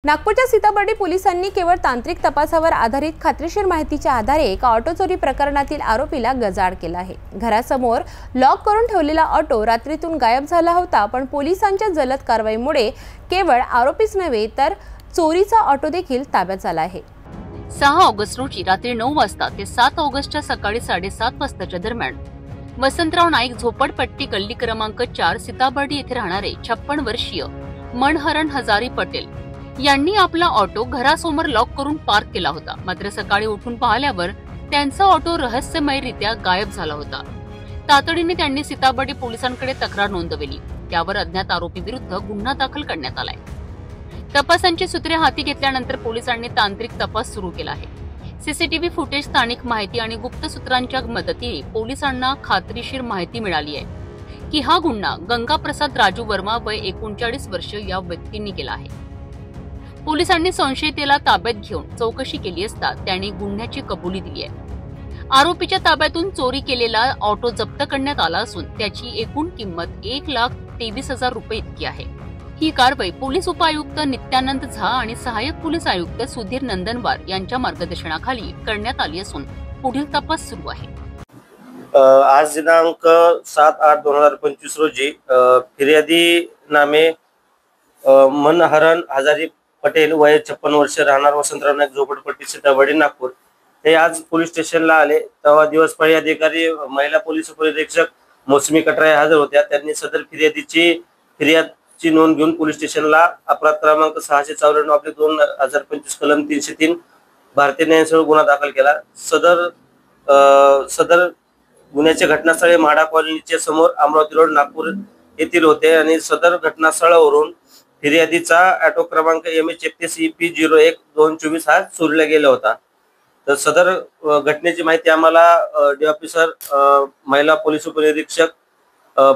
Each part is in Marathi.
नागपूरच्या सीताबर्डी पोलिसांनी केवळ तांत्रिक तपासावर आधारित खात्रीशीर माहितीच्या आधारे एका ऑटो चोरी प्रकरणातील आरोपीला गजाआड केला आहे। घरासमोर लॉक करून ठेवलेला ऑटो रात्रीतून गायब झाला होता, पण पोलिसांच्या जलद कारवाईमुळे केवळ आरोपीच नव्हे तर चोरीचा ऑटो देखील ताब्यात आला आहे। 6 ऑगस्ट रोजी रात्री 9 वाजता ते 7 ऑगस्टच्या सकाळी 7:30 वाजताच्या दरम्यान वसंतराव नाईक झोपडपट्टी गल्ली क्रमांक 4 सीताबर्डी येथे राहणारे 56 वर्षीय मनहरण हजारी पटेल यांनी आपला ऑटो घरासमोर लॉक करून पार्क केला होता। मात्र सकाळी उठून पाहिल्यावर त्यांचा ऑटो रहस्यमयरित्या गायब झाला होता। तातडीने त्यांनी सीताबर्डी पोलिसांकडे तक्रार नोंदवली। त्यावर अज्ञात आरोपी विरुद्ध गुन्हा दाखल करण्यात आलाय। तपासांची सूत्रे हाती घेतल्यानंतर पोलिसांनी तांत्रिक तपास सुरू केला आहे। सीसीटीव्ही फुटेज, स्थानिक माहिती आणि गुप्त सूत्रांच्या मदतीने पोलिसांना खात्रीशीर माहिती मिळाली आहे की हा गुन्हा गंगाप्रसाद राजू वर्मा वय 39 वर्ष या व्यक्तींनी केला आहे। पोलिसांनी संशयितेला ताब्यात घेऊन चौकशी केली असता त्याने गुन्ह्याची कबुली दिली आहे। आरोपीच्या ताब्यातून चोरी केलेला ऑटो जप्त करण्यात आला असून त्याची एकूण किंमत 1,23,000 रुपये इतकी आहे। ही कारवाई पोलीस उपायुक्त नित्यानंद झा आणि सहाय्यक पोलीस आयुक्त सुधीर नंदनवार यांच्या मार्गदर्शनाखाली करण्यात आली असून पुढील तपास सुरू आहे। आज दिनांक 7/8/2025 रोजी फिर्यादी नामे मनहरण हजारी पटेल वय 56 वर्ष राहणार वसंतराव नाईक झोपडपट्टी सीताबर्डी नागपूर हे आज पोलीस स्टेशनला आले। तेव्हा दिवस पाळी अधिकारी महिला पोलीस उपनिरीक्षक मौसमी कटराय हजर होत्या। त्यांनी सदर फिर्यादची नोंद घेऊन पोलीस स्टेशनला अपराध क्रमांक 694/2025 कलम 303 भारतीय न्यायालयासह गुन्हा दाखल केला। सदर गुन्ह्याचे घटनास्थळ म्हाडा कॉलनीच्या समोर अमरावती रोड नागपूर येथील होते आणि सदर घटनास्थळावरून फिर्यादीचा ऑटो क्रमांक MH31EP01-224 हा चोरीला गेला होता। तर सदर घटनेची माहिती आम्हाला डी ऑफिसर महिला पोलीस उपनिरीक्षक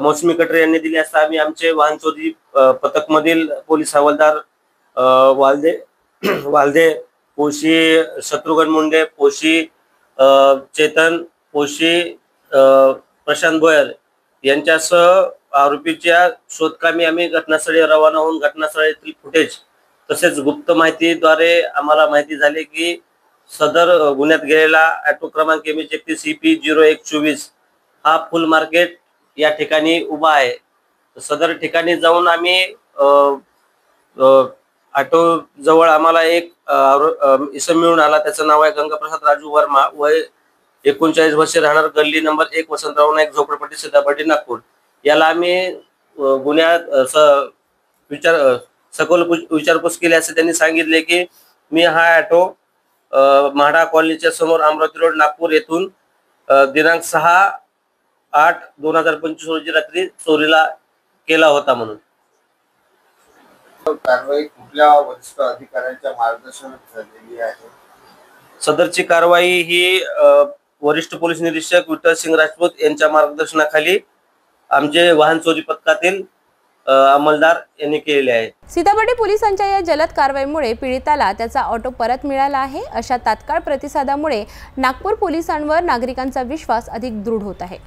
मौसमी कटरे यांनी दिली असता आम्ही आमचे वाहन चोरी पथक मधील पोलीस हवालदार वालदे पोशी, शत्रुघ्न मुंडे पोशी, चेतन पोशी, प्रशांत गोयल यांच्यासह आरोपीच्या शोधकामी आम्ही घटनास्थळी रवाना होऊन घटनास्थळातील फुटेज तसेच गुप्त माहितीद्वारे आम्हाला माहिती झाली की सदर गुन्ह्यात गेलेला ऑटो क्रमांक MH31EP0124 हा फुल मार्केट या ठिकाणी उभा आहे। सदर ठिकाणी जाऊन आम्ही ऑटो जवळ आम्हाला एक इसम मिळून आला। त्याचं नाव आहे गंगाप्रसाद राजू वर्मा वय 39 वर्ष राहणार गल्ली नंबर 1 वसंतराव नाईक झोपडपट्टी सीताबर्डी नागपूर। याला आम्ही गुन्ह्यात सखोल विचारपूस केली असे त्यांनी सांगितले की मी हा ऑटो म्हाडा कॉलनीच्या समोर अमरावती रोड नागपूर येथून दिनांक 6/8/2025 रोजी रात्री चोरीला केला होता म्हणून। कारवाई कुठल्या वरिष्ठ अधिकाऱ्यांच्या मार्गदर्शनात झालेली आहे? सदरची कारवाई ही वरिष्ठ पोलीस निरीक्षक विठ्ठल सिंग राजपूत यांच्या मार्गदर्शनाखाली आमचे वाहन चोरी पथकातील अंमलदार यांनी केलेले आहे। सीताबर्डी पोलिसांच्या या जलद कारवाईमुळे पीडिताला त्याचा ऑटो परत मिळाला आहे। अशा तात्काळ प्रतिसादामुळे नागपूर पोलिसांवर नागरिकांचा विश्वास अधिक दृढ होत आहे।